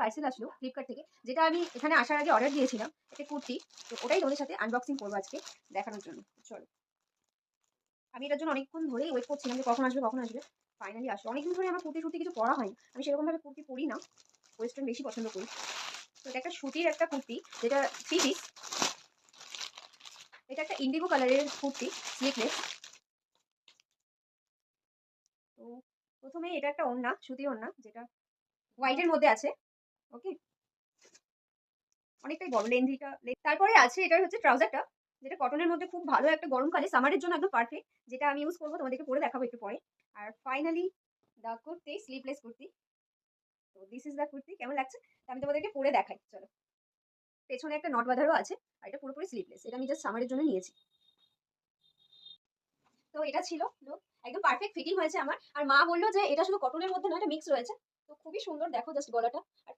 Parcel আসলো Flipkart থেকে, যেটা আমি এখানে আসার আগে অর্ডার দিয়েছিলাম, একটা কুর্তি। তো ওটাই তোমাদের সাথে আনবক্সিং করবো আজকে দেখানোর জন্য। চলো, আমি এটার জন্য অনেকক্ষণ ধরেই ওয়েট করছিলাম যে কখন আসবে কখন আসবে। ফাইনালি আসলো। অনেকদিন ধরে আমার কুর্তি কিছু পরা হয়নি, আমি সেরকমভাবে কুর্তি পরি না, ওয়েস্টার্ন বেশি পছন্দ করি। তো এটা একটা সুতির একটা কুর্তি, যেটা 3 পিস। এটা একটা ইন্ডিগো কালারের কুর্তি, স্লিভলেস। তো প্রথমে এটা একটা ওড়না, সুতি ওড়না, যেটা হোয়াইটের মধ্যে আছে। ওকে, অনেকটাই বড় লেন্থিটা। তারপরে আছে এটার হচ্ছে ট্রাউজারটা, যেটা কটনের মধ্যে খুব ভালো, একটা গরমকালে সামারের জন্য একদম পারফেক্ট, যেটা আমি ইউজ করবো, তোমাদেরকে পরে দেখাবো একটু পরে। আর ফাইনালি দা কুর্তি, স্লিভলেস কুর্তি। তো দিস ইজ দা কুর্তি। কেমন লাগছে তা আমি তোমাদেরকে পরে দেখাই, চলো। পেছনে একটা নট বাঁধারও আছে, আর এটা পুরোপুরি স্লিভলেস, এটা আমি জাস্ট সামারের জন্য নিয়েছি। তো এটা ছিল লুক, একদম পারফেক্ট ফিটিং হয়েছে আমার। আর মা বললো যে এটা শুধু কটনের মধ্যে না, এটা মিক্স রয়েছে। তো খুবই সুন্দর, দেখো জাস্ট গলাটা। আর